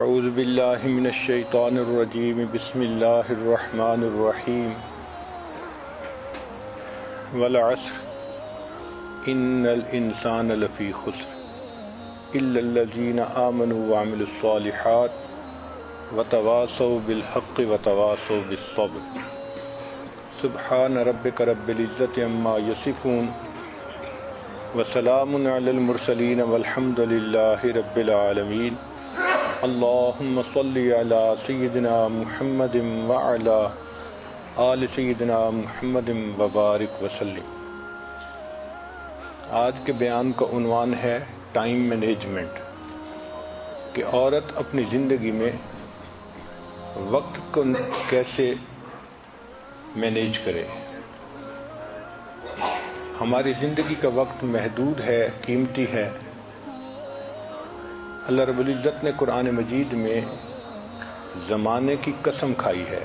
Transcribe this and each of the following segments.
اعوذ باللہ من الشیطان الرجیم بسم اللہ الرحمن الرحیم والعصر ان الانسان لفی خسر الا الذین آمنوا وعملوا الصالحات وتواصوا بالحق وتواصوا بالصبر سبحان ربک رب العزۃ عما یصفون وسلام علی المرسلین والحمد للہ رب العالمین اللہم صلی علی سیدنا محمد وعلی آل سیدنا محمد وبارک وسلم۔ آج کے بیان کا عنوان ہے ٹائم مینجمنٹ، کہ عورت اپنی زندگی میں وقت کو کیسے مینیج کرے۔ ہماری زندگی کا وقت محدود ہے، قیمتی ہے۔ اللہ رب العزت نے قرآن مجید میں زمانے کی قسم کھائی ہے۔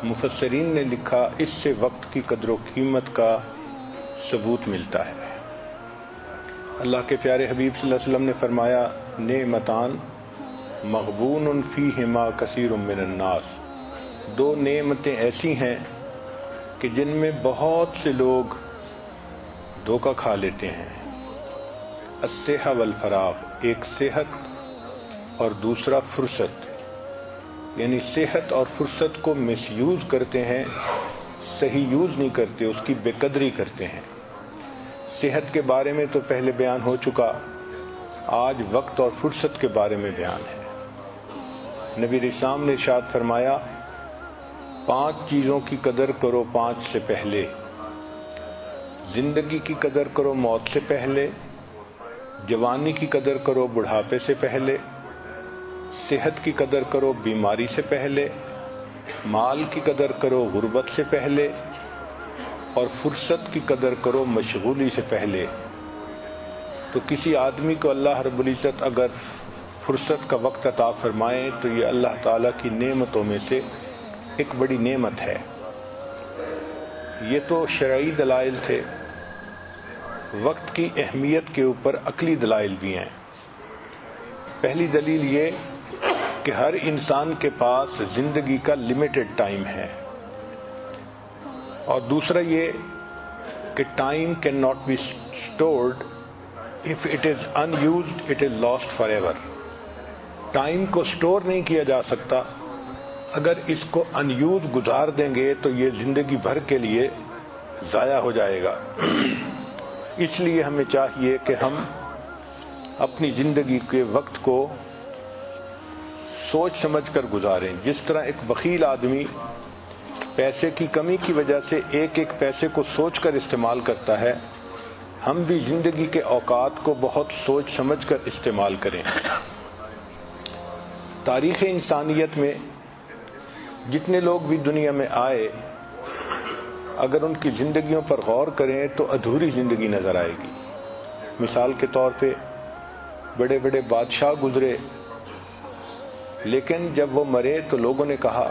مفسرین نے لکھا اس سے وقت کی قدر و قیمت کا ثبوت ملتا ہے۔ اللہ کے پیارے حبیب صلی اللہ علیہ وسلم نے فرمایا نعمتان مغبون فیہما کثیر من الناس، دو نعمتیں ایسی ہیں کہ جن میں بہت سے لوگ دھوکہ کھا لیتے ہیں۔ الصحہ والفراغ، ایک صحت اور دوسرا فرصت، یعنی صحت اور فرصت کو مس یوز کرتے ہیں، صحیح یوز نہیں کرتے، اس کی بے قدری کرتے ہیں۔ صحت کے بارے میں تو پہلے بیان ہو چکا، آج وقت اور فرصت کے بارے میں بیان ہے۔ نبی اسلام نے ارشاد فرمایا 5 چیزوں کی قدر کرو 5 سے پہلے، زندگی کی قدر کرو موت سے پہلے، جوانی کی قدر کرو بڑھاپے سے پہلے، صحت کی قدر کرو بیماری سے پہلے، مال کی قدر کرو غربت سے پہلے، اور فرصت کی قدر کرو مشغولی سے پہلے۔ تو کسی آدمی کو اللہ رب العزت اگر فرصت کا وقت عطا فرمائے تو یہ اللہ تعالیٰ کی نعمتوں میں سے ایک بڑی نعمت ہے۔ یہ تو شرعی دلائل تھے، وقت کی اہمیت کے اوپر عقلی دلائل بھی ہیں۔ پہلی دلیل یہ کہ ہر انسان کے پاس زندگی کا لمیٹڈ ٹائم ہے، اور دوسرا یہ کہ time cannot be stored, if it is unused it is lost forever. Time کو اسٹور نہیں کیا جا سکتا، اگر اس کو ان یوز گزار دیں گے تو یہ زندگی بھر کے لیے ضائع ہو جائے گا۔ اس لیے ہمیں چاہیے کہ ہم اپنی زندگی کے وقت کو سوچ سمجھ کر گزاریں۔ جس طرح ایک بخیل آدمی پیسے کی کمی کی وجہ سے ایک ایک پیسے کو سوچ کر استعمال کرتا ہے، ہم بھی زندگی کے اوقات کو بہت سوچ سمجھ کر استعمال کریں۔ تاریخ انسانیت میں جتنے لوگ بھی دنیا میں آئے، اگر ان کی زندگیوں پر غور کریں تو ادھوری زندگی نظر آئے گی۔ مثال کے طور پہ بڑے بڑے بادشاہ گزرے، لیکن جب وہ مرے تو لوگوں نے کہا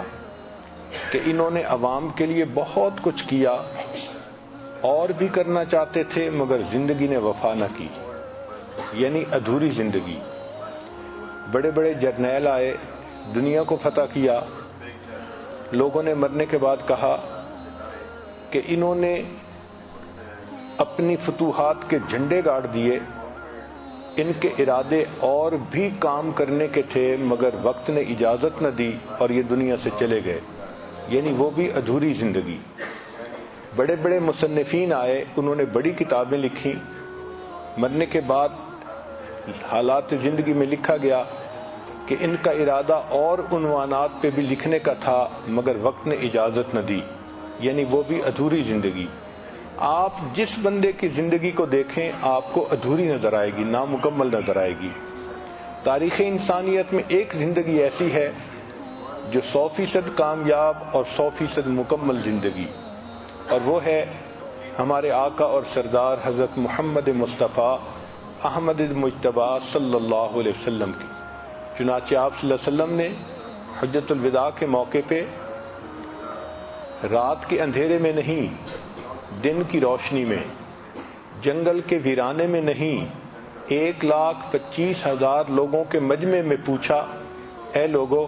کہ انہوں نے عوام کے لیے بہت کچھ کیا، اور بھی کرنا چاہتے تھے مگر زندگی نے وفا نہ کی، یعنی ادھوری زندگی۔ بڑے بڑے جرنیل آئے، دنیا کو فتح کیا، لوگوں نے مرنے کے بعد کہا کہ انہوں نے اپنی فتوحات کے جھنڈے گاڑ دیے، ان کے ارادے اور بھی کام کرنے کے تھے مگر وقت نے اجازت نہ دی اور یہ دنیا سے چلے گئے، یعنی وہ بھی ادھوری زندگی۔ بڑے بڑے مصنفین آئے، انہوں نے بڑی کتابیں لکھی، مرنے کے بعد حالات زندگی میں لکھا گیا کہ ان کا ارادہ اور عنوانات پہ بھی لکھنے کا تھا مگر وقت نے اجازت نہ دی، یعنی وہ بھی ادھوری زندگی۔ آپ جس بندے کی زندگی کو دیکھیں آپ کو ادھوری نظر آئے گی، نامکمل نظر آئے گی۔ تاریخ انسانیت میں ایک زندگی ایسی ہے جو 100% کامیاب اور 100% مکمل زندگی، اور وہ ہے ہمارے آقا اور سردار حضرت محمد مصطفیٰ احمد مجتبیٰ صلی اللہ علیہ وسلم کی۔ چنانچہ آپ صلی اللہ علیہ وسلم نے حجۃ الوداع کے موقع پہ رات کے اندھیرے میں نہیں، دن کی روشنی میں، جنگل کے ویرانے میں نہیں، 1,25,000 لوگوں کے مجمع میں پوچھا، اے لوگو،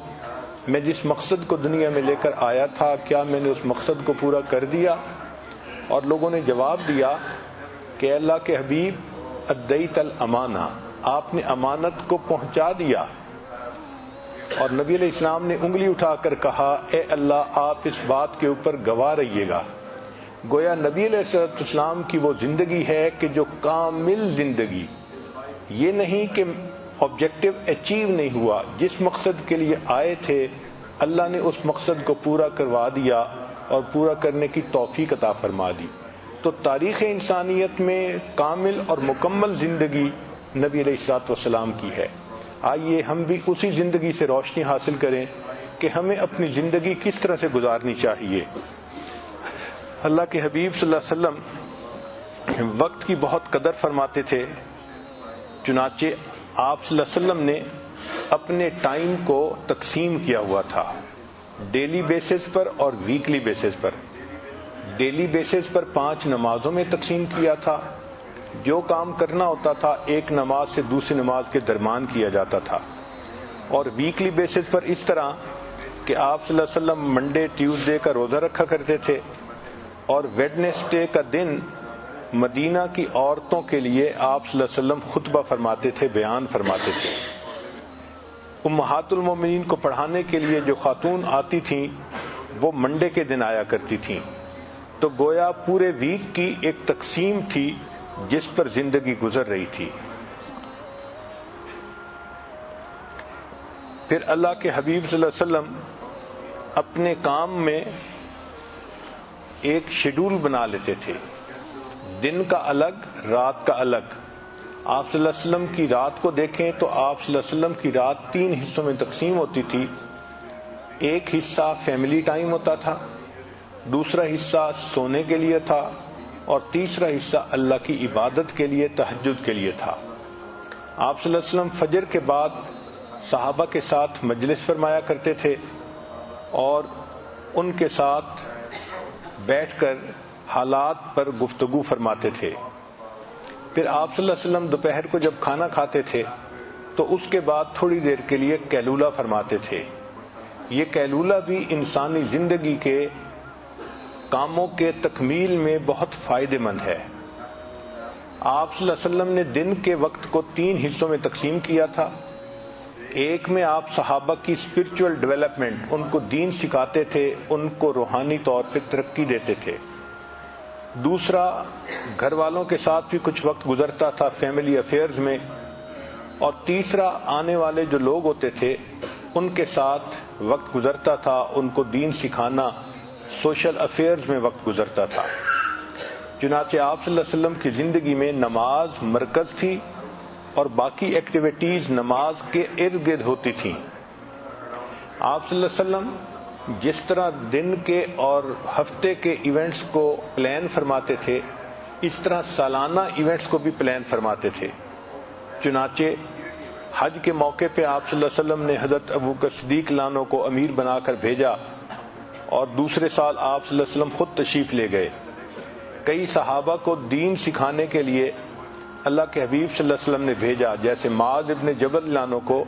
میں جس مقصد کو دنیا میں لے کر آیا تھا کیا میں نے اس مقصد کو پورا کر دیا؟ اور لوگوں نے جواب دیا کہ اللہ کے حبیب ادیت الامانہ، آپ نے امانت کو پہنچا دیا۔ اور نبی علیہ السلام نے انگلی اٹھا کر کہا، اے اللہ، آپ اس بات کے اوپر گواہ رہیے گا۔ گویا نبی علیہ السلام کی وہ زندگی ہے کہ جو کامل زندگی، یہ نہیں کہ آبجیکٹو اچیو نہیں ہوا، جس مقصد کے لیے آئے تھے اللہ نے اس مقصد کو پورا کروا دیا اور پورا کرنے کی توفیق عطا فرما دی۔ تو تاریخ انسانیت میں کامل اور مکمل زندگی نبی علیہ السلام کی ہے۔ آئیے ہم بھی اسی زندگی سے روشنی حاصل کریں کہ ہمیں اپنی زندگی کس طرح سے گزارنی چاہیے۔ اللہ کے حبیب صلی اللہ علیہ وسلم وقت کی بہت قدر فرماتے تھے، چنانچہ آپ صلی اللہ علیہ وسلم نے اپنے ٹائم کو تقسیم کیا ہوا تھا، ڈیلی بیسس پر اور ویکلی بیسس پر۔ ڈیلی بیسس پر 5 نمازوں میں تقسیم کیا تھا، جو کام کرنا ہوتا تھا ایک نماز سے دوسری نماز کے درمیان کیا جاتا تھا، اور ویکلی بیسس پر اس طرح کہ آپ صلی اللہ علیہ وسلم منڈے ٹیوزڈے کا روزہ رکھا کرتے تھے، اور ویڈنسڈے کا دن مدینہ کی عورتوں کے لیے آپ صلی اللہ علیہ وسلم خطبہ فرماتے تھے، بیان فرماتے تھے۔ امہات المومنین کو پڑھانے کے لیے جو خاتون آتی تھیں وہ منڈے کے دن آیا کرتی تھیں، تو گویا پورے ویک کی ایک تقسیم تھی جس پر زندگی گزر رہی تھی۔ پھر اللہ کے حبیب صلی اللہ علیہ وسلم اپنے کام میں ایک شیڈول بنا لیتے تھے، دن کا الگ، رات کا الگ۔ آپ صلی اللہ علیہ وسلم کی رات کو دیکھیں تو آپ صلی اللہ علیہ وسلم کی رات 3 حصوں میں تقسیم ہوتی تھی۔ ایک حصہ فیملی ٹائم ہوتا تھا، دوسرا حصہ سونے کے لیے تھا، اور تیسرا حصہ اللہ کی عبادت کے لیے، تہجد کے لیے تھا۔ آپ صلی اللہ علیہ وسلم فجر کے بعد صحابہ کے ساتھ مجلس فرمایا کرتے تھے اور ان کے ساتھ بیٹھ کر حالات پر گفتگو فرماتے تھے۔ پھر آپ صلی اللہ علیہ وسلم دوپہر کو جب کھانا کھاتے تھے تو اس کے بعد تھوڑی دیر کے لیے قیلولہ فرماتے تھے۔ یہ قیلولہ بھی انسانی زندگی کے کاموں کے تکمیل میں بہت فائدہ مند ہے۔ آپ صلی اللہ علیہ وسلم نے دن کے وقت کو 3 حصوں میں تقسیم کیا تھا۔ ایک میں آپ صحابہ کی اسپرچول ڈیولپمنٹ، ان کو دین سکھاتے تھے، ان کو روحانی طور پہ ترقی دیتے تھے۔ دوسرا گھر والوں کے ساتھ بھی کچھ وقت گزرتا تھا فیملی افیئرز میں، اور تیسرا آنے والے جو لوگ ہوتے تھے ان کے ساتھ وقت گزرتا تھا، ان کو دین سکھانا، سوشل افیئرز میں وقت گزرتا تھا۔ چنانچہ آپ صلی اللہ علیہ وسلم کی زندگی میں نماز مرکز تھی اور باقی ایکٹیویٹیز نماز کے ارد گرد ہوتی تھیں۔ آپ صلی اللہ علیہ وسلم جس طرح دن کے اور ہفتے کے ایونٹس کو پلان فرماتے تھے، اس طرح سالانہ ایونٹس کو بھی پلان فرماتے تھے۔ چنانچہ حج کے موقع پہ آپ صلی اللہ علیہ وسلم نے حضرت ابوبکر صدیق لانو کو امیر بنا کر بھیجا، اور دوسرے سال آپ صلی اللہ علیہ وسلم خود تشریف لے گئے۔ کئی صحابہ کو دین سکھانے کے لیے اللہ کے حبیب صلی اللہ علیہ وسلم نے بھیجا، جیسے معاذ ابن جبل لانو کو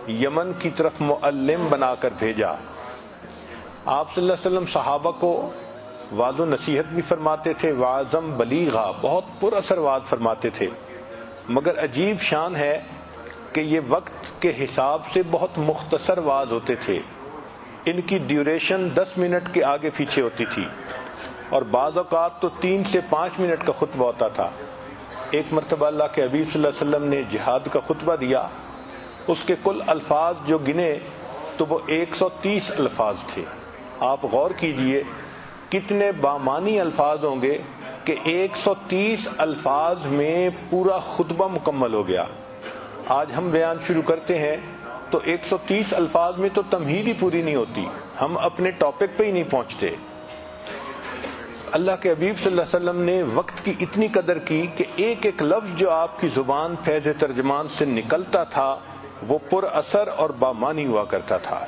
یمن کی طرف معلم بنا کر بھیجا۔ آپ صلی اللہ علیہ وسلم صحابہ کو وعظ و نصیحت بھی فرماتے تھے، وعظم بلیغا، بہت پر اثر وعظ فرماتے تھے، مگر عجیب شان ہے کہ یہ وقت کے حساب سے بہت مختصر وعظ ہوتے تھے۔ ان کی ڈیوریشن 10 منٹ کے آگے پیچھے ہوتی تھی، اور بعض اوقات تو 3 سے 5 منٹ کا خطبہ ہوتا تھا۔ ایک مرتبہ اللہ کے حبیب صلی اللہ علیہ وسلم نے جہاد کا خطبہ دیا، اس کے کل الفاظ جو گنے تو وہ 130 الفاظ تھے۔ آپ غور کیجئے کتنے بامانی الفاظ ہوں گے کہ 130 الفاظ میں پورا خطبہ مکمل ہو گیا۔ آج ہم بیان شروع کرتے ہیں تو 130 الفاظ میں تو تمہید ہی پوری نہیں ہوتی، ہم اپنے ٹاپک پہ ہی نہیں پہنچتے۔ اللہ کے حبیب صلی اللہ علیہ وسلم نے وقت کی اتنی قدر کی کہ ایک ایک لفظ جو آپ کی زبان فیض ترجمان سے نکلتا تھا وہ پر اثر اور بامانی ہوا کرتا تھا۔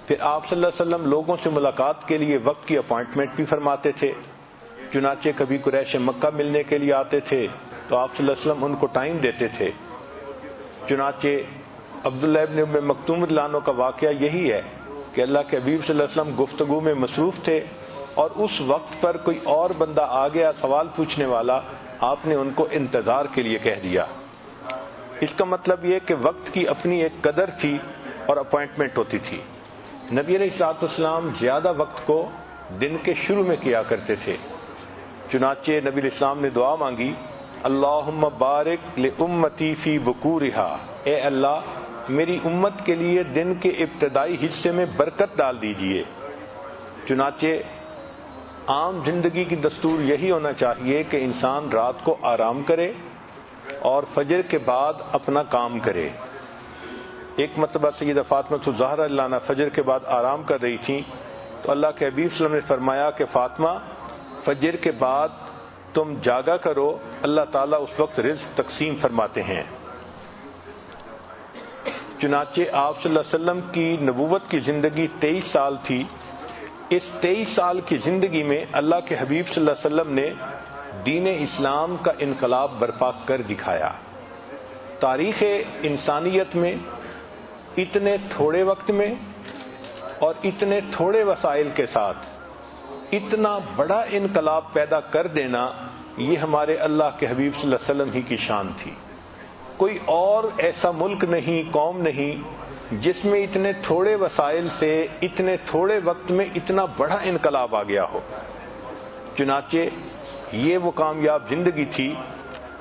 پھر آپ صلی اللہ علیہ وسلم لوگوں سے ملاقات کے لیے وقت کی اپوائنٹمنٹ بھی فرماتے تھے۔ چنانچہ کبھی قریش مکہ ملنے کے لیے آتے تھے، تو آپ صلی اللہ علیہ وسلم ان کو ٹائم دیتے تھے. چنانچہ عبداللہ ابن ام مکتوم رضی اللہ عنہ کا واقعہ یہی ہے کہ اللہ کے حبیب صلی اللہ علیہ وسلم گفتگو میں مصروف تھے اور اس وقت پر کوئی اور بندہ آ گیا سوال پوچھنے والا، آپ نے ان کو انتظار کے لیے کہہ دیا. اس کا مطلب یہ کہ وقت کی اپنی ایک قدر تھی اور اپوائنٹمنٹ ہوتی تھی. نبی علیہ الصلوۃ والسلام زیادہ وقت کو دن کے شروع میں کیا کرتے تھے. چنانچہ نبی علیہ السلام نے دعا مانگی، اللہم بارک لامتی فی بکورہا، اے اللہ میری امت کے لیے دن کے ابتدائی حصے میں برکت ڈال دیجئے. چنانچہ عام زندگی کی دستور یہی ہونا چاہیے کہ انسان رات کو آرام کرے اور فجر کے بعد اپنا کام کرے. ایک مرتبہ سیدہ فاطمہ الزہرا رضی اللہ عنہا فجر کے بعد آرام کر رہی تھیں تو اللہ کے حبیب صلی اللہ علیہ وسلم نے فرمایا کہ فاطمہ فجر کے بعد تم جاگا کرو، اللہ تعالیٰ اس وقت رزق تقسیم فرماتے ہیں. چنانچہ آپ صلی اللہ علیہ وسلم کی نبوت کی زندگی 23 سال تھی. اس 23 سال کی زندگی میں اللہ کے حبیب صلی اللہ علیہ وسلم نے دین اسلام کا انقلاب برپا کر دکھایا. تاریخ انسانیت میں اتنے تھوڑے وقت میں اور اتنے تھوڑے وسائل کے ساتھ اتنا بڑا انقلاب پیدا کر دینا، یہ ہمارے اللہ کے حبیب صلی اللہ علیہ وسلم ہی کی شان تھی. کوئی اور ایسا ملک نہیں، قوم نہیں جس میں اتنے تھوڑے وسائل سے اتنے تھوڑے وقت میں اتنا بڑا انقلاب آ گیا ہو. چنانچہ یہ وہ کامیاب زندگی تھی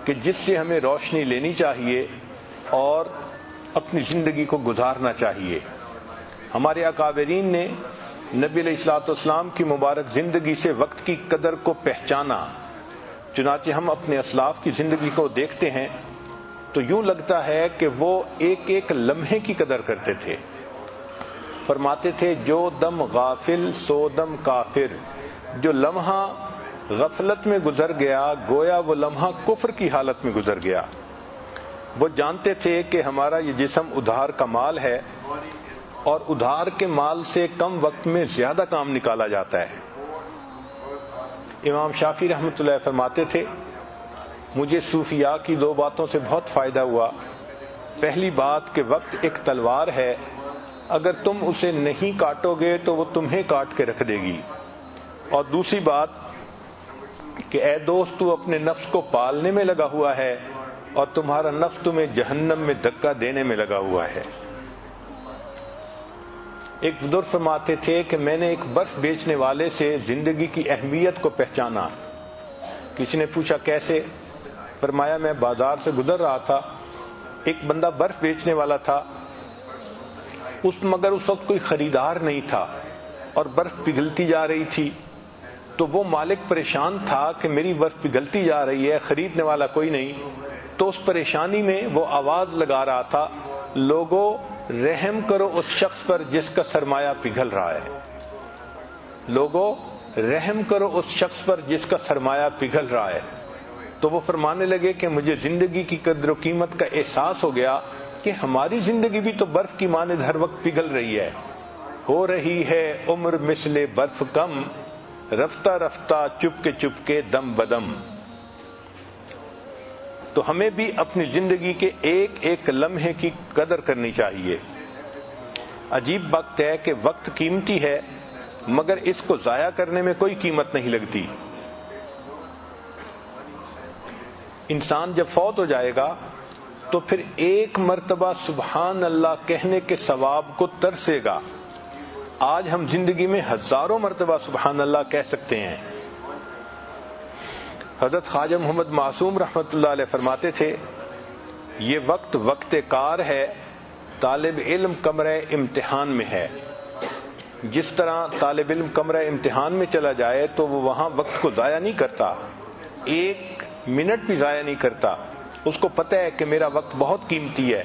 کہ جس سے ہمیں روشنی لینی چاہیے اور اپنی زندگی کو گزارنا چاہیے. ہمارے اکابرین نے نبی علیہ الصلوۃ والسلام کی مبارک زندگی سے وقت کی قدر کو پہچانا. چنانچہ ہم اپنے اسلاف کی زندگی کو دیکھتے ہیں تو یوں لگتا ہے کہ وہ ایک ایک لمحے کی قدر کرتے تھے. فرماتے تھے جو دم غافل سو دم کافر، جو لمحہ غفلت میں گزر گیا گویا وہ لمحہ کفر کی حالت میں گزر گیا. وہ جانتے تھے کہ ہمارا یہ جسم ادھار کا مال ہے اور ادھار کے مال سے کم وقت میں زیادہ کام نکالا جاتا ہے. امام شافعی رحمۃ اللہ فرماتے تھے مجھے صوفیاء کی 2 باتوں سے بہت فائدہ ہوا. پہلی بات کہ وقت ایک تلوار ہے، اگر تم اسے نہیں کاٹو گے تو وہ تمہیں کاٹ کے رکھ دے گی. اور دوسری بات کہ اے دوست تو اپنے نفس کو پالنے میں لگا ہوا ہے اور تمہارا نفس تمہیں جہنم میں دھکا دینے میں لگا ہوا ہے. ایک بزرگ فرماتے تھے کہ میں نے ایک برف بیچنے والے سے زندگی کی اہمیت کو پہچانا. کسی نے پوچھا کیسے؟ فرمایا میں بازار سے گزر رہا تھا، ایک بندہ برف بیچنے والا تھا، مگر اس وقت کوئی خریدار نہیں تھا اور برف پگھلتی جا رہی تھی. تو وہ مالک پریشان تھا کہ میری برف پگھلتی جا رہی ہے، خریدنے والا کوئی نہیں. تو اس پریشانی میں وہ آواز لگا رہا تھا، لوگوں رحم کرو اس شخص پر جس کا سرمایہ پگھل رہا ہے. لوگوں رحم کرو اس شخص پر جس کا سرمایہ پگھل رہا ہے. تو وہ فرمانے لگے کہ مجھے زندگی کی قدر و قیمت کا احساس ہو گیا کہ ہماری زندگی بھی تو برف کی مانند ہر وقت پگھل رہی ہے. ہو رہی ہے عمر مثل برف کم، رفتہ رفتہ چپ کے دم بدم. تو ہمیں بھی اپنی زندگی کے ایک ایک لمحے کی قدر کرنی چاہیے. عجیب وقت ہے کہ وقت قیمتی ہے مگر اس کو ضائع کرنے میں کوئی قیمت نہیں لگتی. انسان جب فوت ہو جائے گا تو پھر ایک مرتبہ سبحان اللہ کہنے کے ثواب کو ترسے گا. آج ہم زندگی میں ہزاروں مرتبہ سبحان اللہ کہہ سکتے ہیں. حضرت خواجہ محمد معصوم رحمۃ اللہ علیہ فرماتے تھے یہ وقت کار ہے، طالب علم کمرہ امتحان میں ہے. جس طرح طالب علم کمرہ امتحان میں چلا جائے تو وہ وہاں وقت کو ضائع نہیں کرتا، 1 منٹ بھی ضائع نہیں کرتا. اس کو پتہ ہے کہ میرا وقت بہت قیمتی ہے.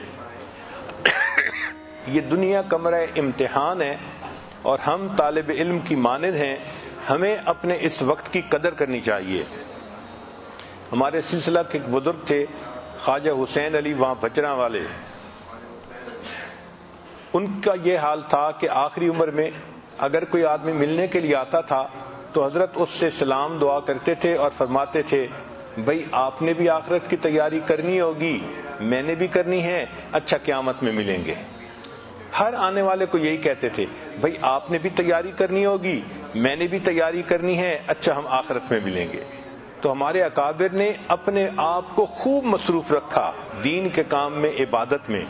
یہ دنیا کمرہ امتحان ہے اور ہم طالب علم کی مانند ہیں. ہمیں اپنے اس وقت کی قدر کرنی چاہیے. ہمارے سلسلہ کے ایک بزرگ تھے خواجہ حسین علی وہاں بچراں والے. ان کا یہ حال تھا کہ آخری عمر میں اگر کوئی آدمی ملنے کے لیے آتا تھا تو حضرت اس سے سلام دعا کرتے تھے اور فرماتے تھے بھئی آپ نے بھی آخرت کی تیاری کرنی ہوگی، میں نے بھی کرنی ہے، اچھا قیامت میں ملیں گے۔ ہر آنے والے کو یہی کہتے تھے، بھئی آپ نے بھی تیاری کرنی ہوگی، میں نے بھی تیاری کرنی ہے، اچھا ہم آخرت میں ملیں گے۔ تو ہمارے اکابر نے اپنے آپ کو خوب مصروف رکھا دین کے کام میں، عبادت میں۔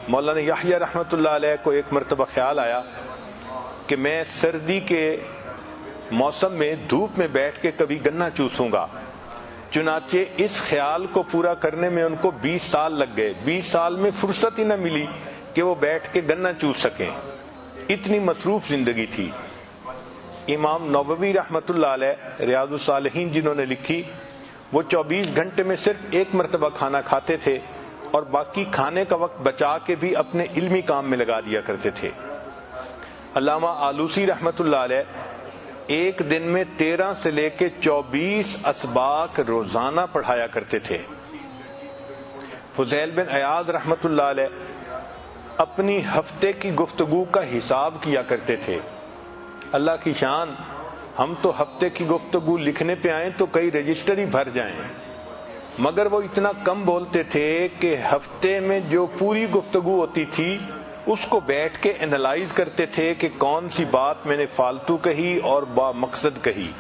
مولانا یحییٰ رحمۃ اللہ علیہ کو ایک مرتبہ خیال آیا کہ میں سردی کے موسم میں دھوپ میں بیٹھ کے کبھی گنا چوسوں گا۔ چنانچہ اس خیال کو پورا کرنے میں ان کو 20 سال لگ گئے۔ 20 سال میں فرصت ہی نہ ملی کہ وہ بیٹھ کے گنا چوس سکیں، اتنی مصروف زندگی تھی۔ امام نووی رحمۃ اللہ علیہ ریاض الصالحین جنہوں نے لکھی، وہ 24 گھنٹے میں صرف ایک مرتبہ کھانا کھاتے تھے اور باقی کھانے کا وقت بچا کے بھی اپنے علمی کام میں لگا دیا کرتے تھے۔ علامہ آلوسی رحمۃ اللہ علیہ ایک دن میں 13 سے لے کے 24 اسباق روزانہ پڑھایا کرتے تھے۔ فضیل بن عیاض رحمۃ اللہ علیہ اپنی ہفتے کی گفتگو کا حساب کیا کرتے تھے۔ اللہ کی شان، ہم تو ہفتے کی گفتگو لکھنے پہ آئیں تو کئی رجسٹر ہی بھر جائیں، مگر وہ اتنا کم بولتے تھے کہ ہفتے میں جو پوری گفتگو ہوتی تھی اس کو بیٹھ کے انالائز کرتے تھے کہ کون سی بات میں نے فالتو کہی اور با مقصد کہی۔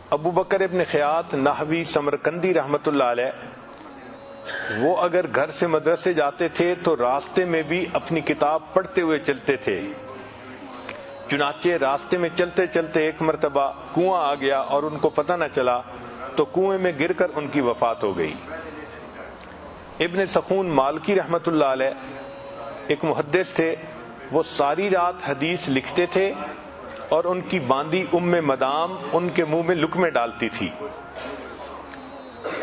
ابو بکر ابن خیاط نحوی سمرقندی رحمت اللہ علیہ، وہ اگر گھر سے مدرسے جاتے تھے تو راستے میں بھی اپنی کتاب پڑھتے ہوئے چلتے تھے۔ چنانچہ راستے میں چلتے چلتے ایک مرتبہ کنواں آ گیا اور ان کو پتہ نہ چلا تو کنویں میں گر کر ان کی وفات ہو گئی۔ ابن سخون مالکی رحمت اللہ علیہ ایک محدث تھے، وہ ساری رات حدیث لکھتے تھے اور ان کی باندی مدام ان کے منہ میں لقمے ڈالتی تھی۔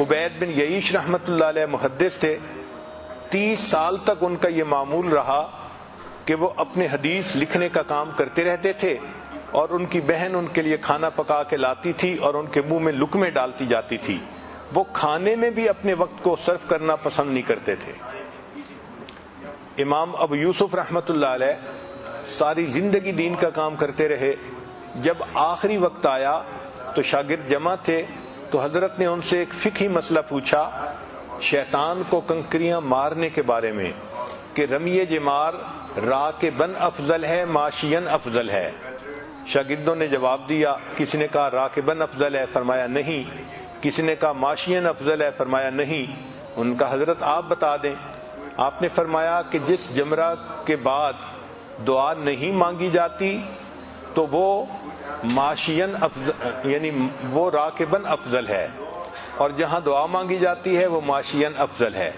عبید بن یعیش رحمت اللہ علیہ محدث تھے، 30 سال تک ان کا یہ معمول رہا کہ وہ اپنے حدیث لکھنے کا کام کرتے رہتے تھے اور ان کی بہن ان کے لیے کھانا پکا کے لاتی تھی اور ان کے منہ میں لقمے ڈالتی جاتی تھی۔ وہ کھانے میں بھی اپنے وقت کو صرف کرنا پسند نہیں کرتے تھے۔ امام ابو یوسف رحمت اللہ علیہ ساری زندگی دین کا کام کرتے رہے۔ جب آخری وقت آیا تو شاگرد جمع تھے تو حضرت نے ان سے ایک فقہی مسئلہ پوچھا شیطان کو کنکریاں مارنے کے بارے میں کہ رمی جمار راکبن افضل ہے ماشین افضل ہے؟ شاگردوں نے جواب دیا، کسی نے کہا راکبن افضل ہے، فرمایا نہیں، کسی نے کہا ماشین افضل ہے، فرمایا نہیں۔ ان کا حضرت آپ بتا دیں۔ آپ نے فرمایا کہ جس جمرہ کے بعد دعا نہیں مانگی جاتی تو وہ ماشین افضل یعنی وہ راکبن افضل ہے، اور جہاں دعا مانگی جاتی ہے وہ ماشین افضل ہے۔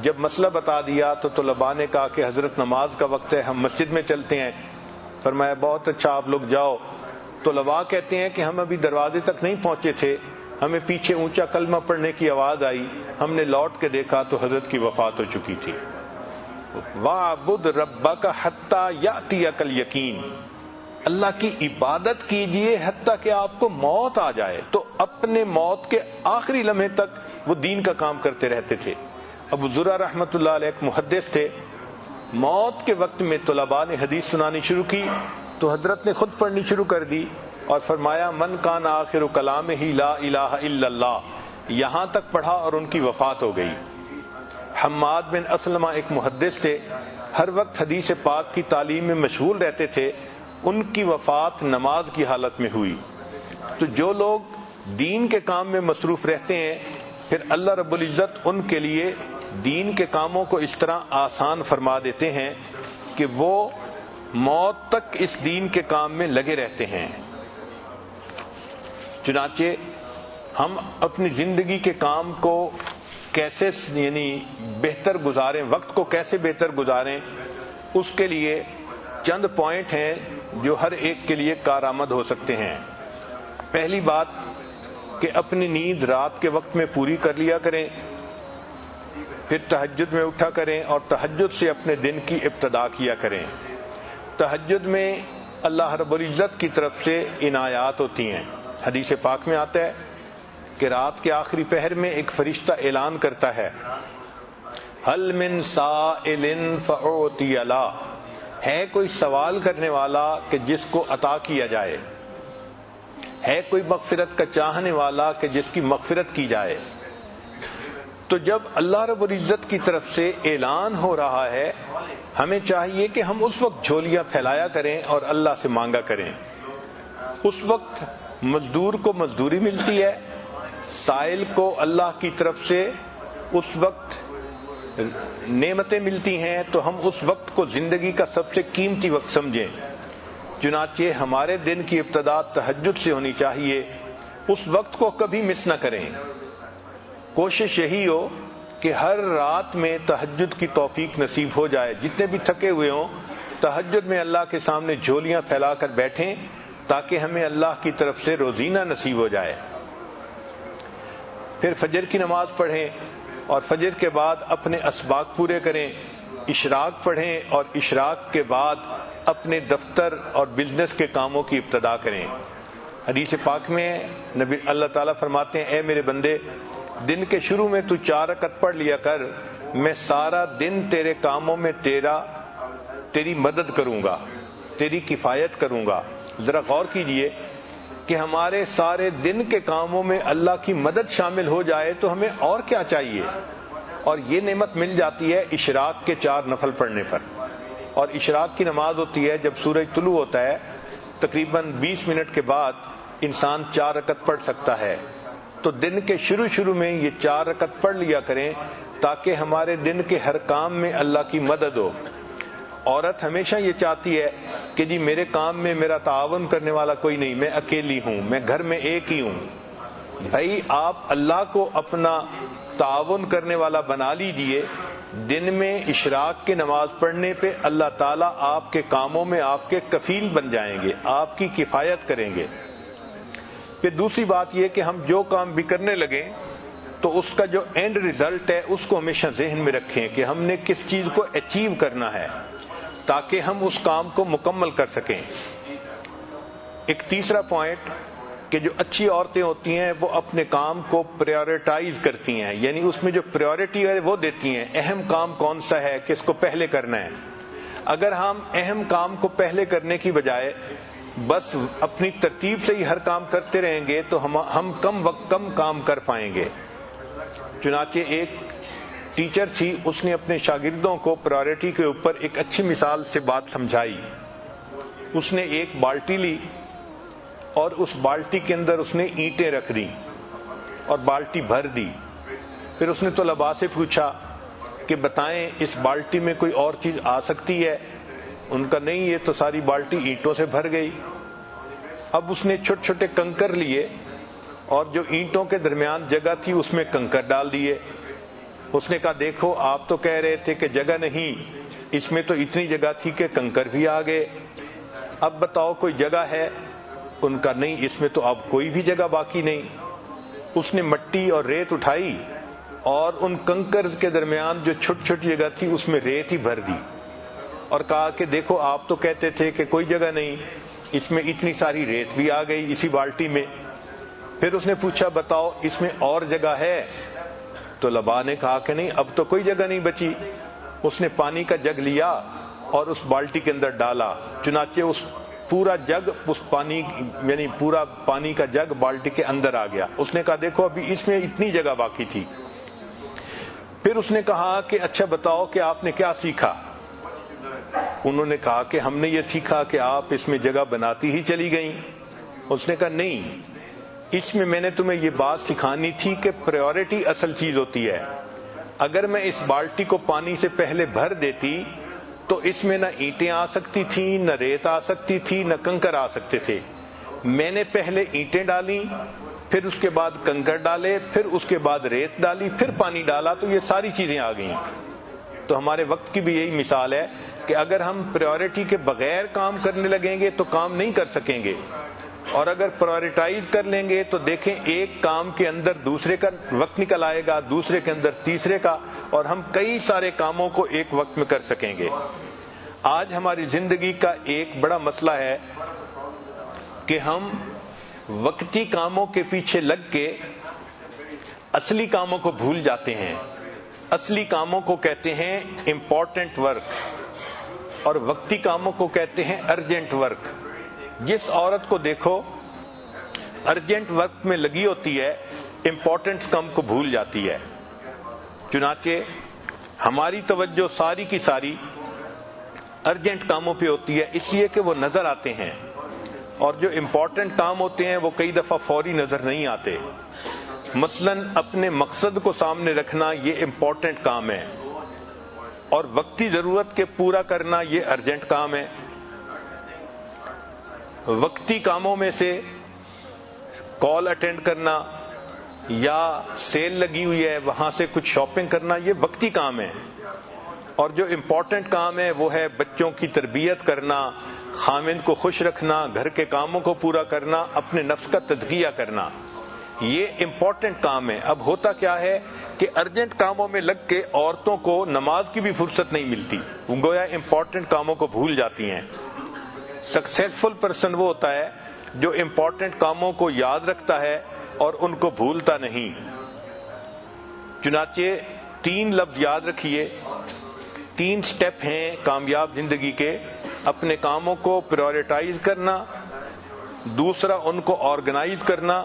جب مسئلہ بتا دیا تو طلباء نے کہا کہ حضرت نماز کا وقت ہے، ہم مسجد میں چلتے ہیں۔ فرمایا بہت اچھا، آپ لوگ جاؤ۔ طلباء کہتے ہیں کہ ہم ابھی دروازے تک نہیں پہنچے تھے، ہمیں پیچھے اونچا کلمہ پڑھنے کی آواز آئی، ہم نے لوٹ کے دیکھا تو حضرت کی وفات ہو چکی تھی۔ وَاعْبُدْ رَبَّكَ حَتَّى يَأْتِيَكَ الْيَقِينُ، اللہ کی عبادت کیجئے حتیٰ کہ آپ کو موت آ جائے۔ تو اپنے موت کے آخری لمحے تک وہ دین کا کام کرتے رہتے تھے۔ ابو زرع رحمت اللہ علیہ ایک محدث تھے، موت کے وقت میں طلباء نے حدیث سنانی شروع کی تو حضرت نے خود پڑھنی شروع کر دی اور فرمایا من کان آخر کلامہ لا الہ الا اللہ، یہاں تک پڑھا اور ان کی وفات ہو گئی۔ حماد بن اسلمہ ایک محدث تھے، ہر وقت حدیث پاک کی تعلیم میں مشغول رہتے تھے، ان کی وفات نماز کی حالت میں ہوئی۔ تو جو لوگ دین کے کام میں مصروف رہتے ہیں پھر اللہ رب العزت ان کے لیے دین کے کاموں کو اس طرح آسان فرما دیتے ہیں کہ وہ موت تک اس دین کے کام میں لگے رہتے ہیں۔ چنانچہ ہم اپنی زندگی کے کام کو کیسے بہتر گزاریں، وقت کو کیسے بہتر گزاریں، اس کے لیے چند پوائنٹ ہیں جو ہر ایک کے لیے کارآمد ہو سکتے ہیں۔ پہلی بات کہ اپنی نیند رات کے وقت میں پوری کر لیا کریں، پھر تہجد میں اٹھا کریں اور تہجد سے اپنے دن کی ابتدا کیا کریں۔ تہجد میں اللہ رب العزت کی طرف سے عنایات ہوتی ہیں۔ حدیث پاک میں آتا ہے کہ رات کے آخری پہر میں ایک فرشتہ اعلان کرتا ہے هل من سائل فأعطی له، ہے کوئی سوال کرنے والا کہ جس کو عطا کیا جائے۔ ہے کوئی مغفرت کا چاہنے والا کہ جس کی مغفرت کی جائے؟ تو جب اللہ رب العزت کی طرف سے اعلان ہو رہا ہے، ہمیں چاہیے کہ ہم اس وقت جھولیاں پھیلایا کریں اور اللہ سے مانگا کریں۔ اس وقت مزدور کو مزدوری ملتی ہے، سائل کو اللہ کی طرف سے اس وقت نعمتیں ملتی ہیں، تو ہم اس وقت کو زندگی کا سب سے قیمتی وقت سمجھیں۔ چنانچہ ہمارے دن کی ابتدا تہجد سے ہونی چاہیے، اس وقت کو کبھی مس نہ کریں۔ کوشش یہی ہو کہ ہر رات میں تہجد کی توفیق نصیب ہو جائے، جتنے بھی تھکے ہوئے ہوں تہجد میں اللہ کے سامنے جھولیاں پھیلا کر بیٹھیں تاکہ ہمیں اللہ کی طرف سے روزینہ نصیب ہو جائے۔ پھر فجر کی نماز پڑھیں اور فجر کے بعد اپنے اسباق پورے کریں، اشراق پڑھیں اور اشراق کے بعد اپنے دفتر اور بزنس کے کاموں کی ابتدا کریں۔ حدیث پاک میں نبی اللہ تعالیٰ فرماتے ہیں، اے میرے بندے، دن کے شروع میں تو 4 رکعت پڑھ لیا کر، میں سارا دن تیرے کاموں میں تیری مدد کروں گا، تیری کفایت کروں گا۔ ذرا غور کیجئے کہ ہمارے سارے دن کے کاموں میں اللہ کی مدد شامل ہو جائے تو ہمیں اور کیا چاہیے؟ اور یہ نعمت مل جاتی ہے اشراق کے 4 نفل پڑھنے پر۔ اور اشراق کی نماز ہوتی ہے جب سورج طلوع ہوتا ہے، تقریباً 20 منٹ کے بعد انسان 4 رکعت پڑھ سکتا ہے۔ تو دن کے شروع میں یہ 4 رکعت پڑھ لیا کریں تاکہ ہمارے دن کے ہر کام میں اللہ کی مدد ہو۔ عورت ہمیشہ یہ چاہتی ہے کہ جی میرے کام میں میرا تعاون کرنے والا کوئی نہیں، میں اکیلی ہوں، میں گھر میں ایک ہی ہوں۔ بھائی آپ اللہ کو اپنا تعاون کرنے والا بنا لیجئے، دن میں اشراق کی نماز پڑھنے پہ اللہ تعالیٰ آپ کے کاموں میں آپ کے کفیل بن جائیں گے، آپ کی کفایت کریں گے۔ پھر دوسری بات یہ کہ ہم جو کام بھی کرنے لگیں تو اس کا جو اینڈ ریزلٹ ہے اس کو ہمیشہ ذہن میں رکھیں کہ ہم نے کس چیز کو اچیو کرنا ہے تاکہ ہم اس کام کو مکمل کر سکیں۔ ایک تیسرا پوائنٹ کہ جو اچھی عورتیں ہوتی ہیں وہ اپنے کام کو پریورٹائز کرتی ہیں، یعنی اس میں جو پریورٹی ہے وہ دیتی ہیں، اہم کام کون سا ہے کہ اس کو پہلے کرنا ہے۔ اگر ہم اہم کام کو پہلے کرنے کی بجائے بس اپنی ترتیب سے ہی ہر کام کرتے رہیں گے تو ہم کم وقت کم کام کر پائیں گے۔ چنانچہ ایک ٹیچر تھی، اس نے اپنے شاگردوں کو پرائورٹی کے اوپر ایک اچھی مثال سے بات سمجھائی۔ اس نے ایک بالٹی لی اور اس بالٹی کے اندر اس نے اینٹیں رکھ دی اور بالٹی بھر دی۔ پھر اس نے طلباء سے پوچھا کہ بتائیں اس بالٹی میں کوئی اور چیز آ سکتی ہے؟ ان کا نہیں، یہ تو ساری بالٹی اینٹوں سے بھر گئی۔ اب اس نے چھوٹے چھوٹے کنکر لیے اور جو اینٹوں کے درمیان جگہ تھی اس میں کنکر ڈال دیے۔ اس نے کہا دیکھو آپ تو کہہ رہے تھے کہ جگہ نہیں، اس میں تو اتنی جگہ تھی کہ کنکر بھی آ گئے، اب بتاؤ کوئی جگہ ہے؟ ان کا نہیں، اس میں تو اب کوئی بھی جگہ باقی نہیں۔ اس نے مٹی اور ریت اٹھائی اور ان کنکر کے درمیان جو چھوٹی چھوٹی جگہ تھی اس میں ریت ہی بھر دی اور کہا کہ دیکھو آپ تو کہتے تھے کہ کوئی جگہ نہیں، اس میں اتنی ساری ریت بھی آ گئی اسی بالٹی میں۔ پھر اس نے پوچھا بتاؤ اس میں اور جگہ ہے؟ تو طلباء نے کہا کہ نہیں، اب تو کوئی جگہ نہیں بچی۔ اس نے پانی کا جگ لیا اور اس بالٹی کے اندر ڈالا، چنانچہ اس پورا جگ اس پانی یعنی پورا پانی کا جگ بالٹی کے اندر آ گیا۔ اس نے کہا دیکھو ابھی اس میں اتنی جگہ باقی تھی۔ پھر اس نے کہا کہ اچھا بتاؤ کہ آپ نے کیا سیکھا؟ انہوں نے کہا کہ ہم نے یہ سیکھا کہ آپ اس میں جگہ بناتی ہی چلی گئیں۔ اس نے کہا نہیں، اس میں نے تمہیں یہ بات سکھانی تھی کہ پریورٹی اصل چیز ہوتی ہے۔ اگر میں اس بالٹی کو پانی سے پہلے بھر دیتی تو اس میں نہ اینٹیں آ سکتی تھیں، نہ ریت آ سکتی تھی، نہ کنکر آ سکتے تھے۔ میں نے پہلے اینٹیں ڈالیں، پھر اس کے بعد کنکر ڈالے، پھر اس کے بعد ریت ڈالی، پھر پانی ڈالا تو یہ ساری چیزیں آ گئیں۔ تو ہمارے وقت کی بھی یہی مثال ہے کہ اگر ہم پریورٹی کے بغیر کام کرنے لگیں گے تو کام نہیں کر سکیں گے، اور اگر پرائورٹائز کر لیں گے تو دیکھیں ایک کام کے اندر دوسرے کا وقت نکل آئے گا، دوسرے کے اندر تیسرے کا، اور ہم کئی سارے کاموں کو ایک وقت میں کر سکیں گے۔ آج ہماری زندگی کا ایک بڑا مسئلہ ہے کہ ہم وقتی کاموں کے پیچھے لگ کے اصلی کاموں کو بھول جاتے ہیں۔ اصلی کاموں کو کہتے ہیں امپورٹنٹ ورک اور وقتی کاموں کو کہتے ہیں ارجنٹ ورک۔ جس عورت کو دیکھو ارجنٹ ورک میں لگی ہوتی ہے امپورٹنٹ کام کو بھول جاتی ہے. چنانچہ ہماری توجہ ساری کی ساری ارجنٹ کاموں پہ ہوتی ہے، اس لیے کہ وہ نظر آتے ہیں، اور جو امپورٹنٹ کام ہوتے ہیں وہ کئی دفعہ فوری نظر نہیں آتے. مثلا اپنے مقصد کو سامنے رکھنا یہ امپورٹنٹ کام ہے، اور وقتی ضرورت کے پورا کرنا یہ ارجنٹ کام ہے. وقتی کاموں میں سے کال اٹینڈ کرنا یا سیل لگی ہوئی ہے وہاں سے کچھ شاپنگ کرنا یہ وقتی کام ہے، اور جو امپورٹنٹ کام ہے وہ ہے بچوں کی تربیت کرنا، خاوند کو خوش رکھنا، گھر کے کاموں کو پورا کرنا، اپنے نفس کا تزکیہ کرنا، یہ امپورٹنٹ کام ہے. اب ہوتا کیا ہے کہ ارجنٹ کاموں میں لگ کے عورتوں کو نماز کی بھی فرصت نہیں ملتی، گویا امپورٹنٹ کاموں کو بھول جاتی ہیں. سکسیسفل پرسن وہ ہوتا ہے جو امپورٹنٹ کاموں کو یاد رکھتا ہے اور ان کو بھولتا نہیں. چنانچہ 3 لفظ یاد رکھیے، 3 سٹیپ ہیں کامیاب زندگی کے: اپنے کاموں کو پریورٹائز کرنا، دوسرا ان کو آرگنائز کرنا،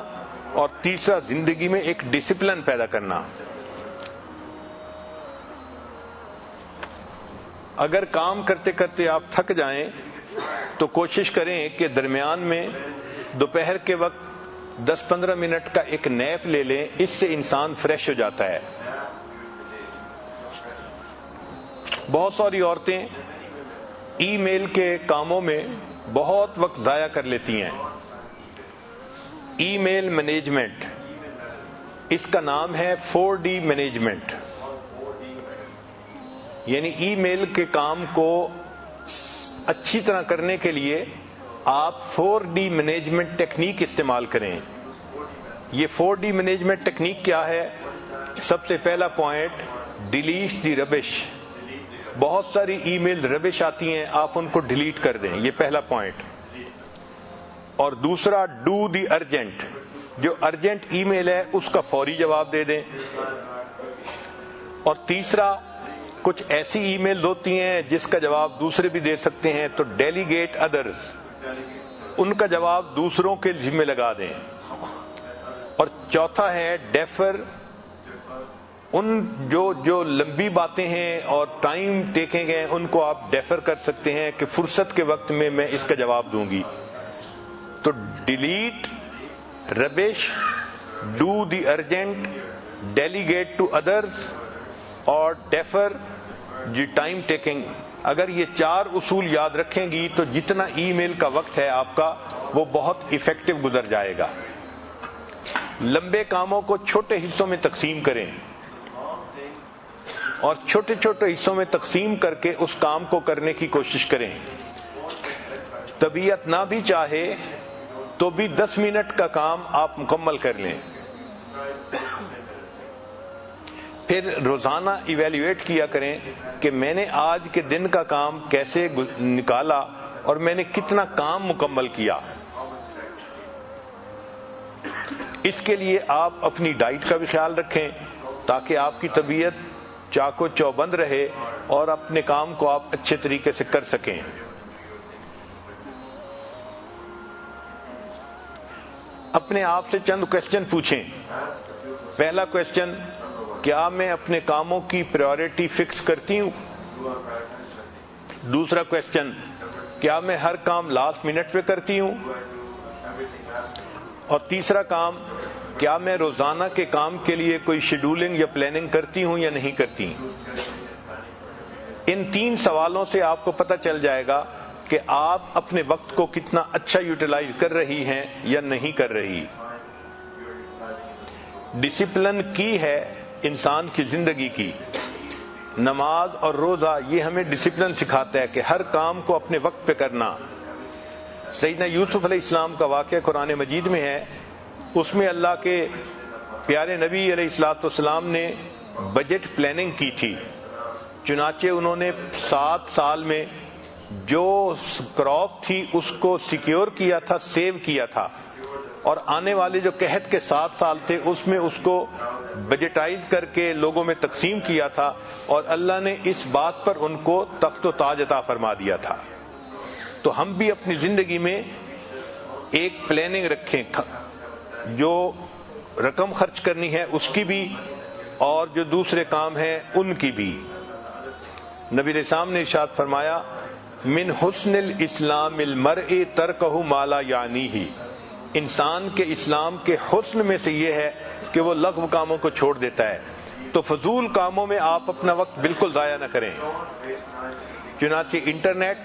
اور تیسرا زندگی میں ایک ڈسپلن پیدا کرنا. اگر کام کرتے کرتے آپ تھک جائیں تو کوشش کریں کہ درمیان میں دوپہر کے وقت 10-15 منٹ کا ایک نیپ لے لیں، اس سے انسان فریش ہو جاتا ہے. بہت ساری عورتیں ای میل کے کاموں میں بہت وقت ضائع کر لیتی ہیں. ای میل مینجمنٹ، اس کا نام ہے 4D مینجمنٹ، یعنی ای میل کے کام کو اچھی طرح کرنے کے لیے آپ 4D مینجمنٹ ٹیکنیک استعمال کریں. یہ 4D مینجمنٹ ٹیکنیک کیا ہے؟ سب سے پہلا پوائنٹ، ڈیلیٹ دی ربش. بہت ساری ای میل ربش آتی ہیں، آپ ان کو ڈیلیٹ کر دیں، یہ پہلا پوائنٹ. اور دوسرا، ڈو دی ارجنٹ. جو ارجنٹ ای میل ہے اس کا فوری جواب دے دیں. اور تیسرا، کچھ ایسی ای میل ہوتی ہیں جس کا جواب دوسرے بھی دے سکتے ہیں، تو ڈیلیگیٹ ادرز، ان کا جواب دوسروں کے ذمہ لگا دیں. اور چوتھا ہے ڈیفر. ان جو لمبی باتیں ہیں اور ٹائم ٹیکنگ ہیں ان کو آپ ڈیفر کر سکتے ہیں کہ فرصت کے وقت میں اس کا جواب دوں گی. تو delete rubbish, do the urgent, delegate to others اور ڈیفر دی ٹائم ٹیکنگ. اگر یہ 4 اصول یاد رکھیں گی تو جتنا ای میل کا وقت ہے آپ کا وہ بہت ایفیکٹو گزر جائے گا. لمبے کاموں کو چھوٹے حصوں میں تقسیم کریں اور چھوٹے چھوٹے حصوں میں تقسیم کر کے اس کام کو کرنے کی کوشش کریں. طبیعت نہ بھی چاہے تو بھی 10 منٹ کا کام آپ مکمل کر لیں. پھر روزانہ ایویلیویٹ کیا کریں کہ میں نے آج کے دن کا کام کیسے نکالا اور میں نے کتنا کام مکمل کیا. اس کے لیے آپ اپنی ڈائٹ کا بھی خیال رکھیں تاکہ آپ کی طبیعت چاقو چوبند رہے اور اپنے کام کو آپ اچھے طریقے سے کر سکیں. اپنے آپ سے چند کوشچن پوچھیں. پہلا کوشچن، کیا میں اپنے کاموں کی پریورٹی فکس کرتی ہوں؟ دوسرا کوشچن، کیا میں ہر کام لاسٹ منٹ پہ کرتی ہوں؟ اور تیسرا کام، کیا میں روزانہ کے کام کے لیے کوئی شیڈولنگ یا پلاننگ کرتی ہوں یا نہیں کرتی؟ ان 3 سوالوں سے آپ کو پتہ چل جائے گا کہ آپ اپنے وقت کو کتنا اچھا یوٹیلائز کر رہی ہیں یا نہیں کر رہی. ڈسپلن کی ہے انسان کی زندگی کی. نماز اور روزہ یہ ہمیں ڈسپلن سکھاتا ہے کہ ہر کام کو اپنے وقت پہ کرنا. سیدنا یوسف علیہ السلام کا واقعہ قرآن مجید میں ہے، اس میں اللہ کے پیارے نبی علیہ الصلوۃ والسلام نے بجٹ پلاننگ کی تھی. چنانچہ انہوں نے 7 سال میں جو کراپ تھی اس کو سیکیور کیا تھا، سیو کیا تھا، اور آنے والے جو قحط کے 7 سال تھے اس میں اس کو بجٹائز کر کے لوگوں میں تقسیم کیا تھا، اور اللہ نے اس بات پر ان کو تخت و تاج عطا فرما دیا تھا. تو ہم بھی اپنی زندگی میں ایک پلاننگ رکھیں، جو رقم خرچ کرنی ہے اس کی بھی اور جو دوسرے کام ہیں ان کی بھی. نبی علیہ السلام نے ارشاد فرمایا من حسن الاسلام المرء ترکہ ما لا یعنیہ، انسان کے اسلام کے حسن میں سے یہ ہے کہ وہ لغو کاموں کو چھوڑ دیتا ہے. تو فضول کاموں میں آپ اپنا وقت بالکل ضائع نہ کریں. چنانچہ انٹرنیٹ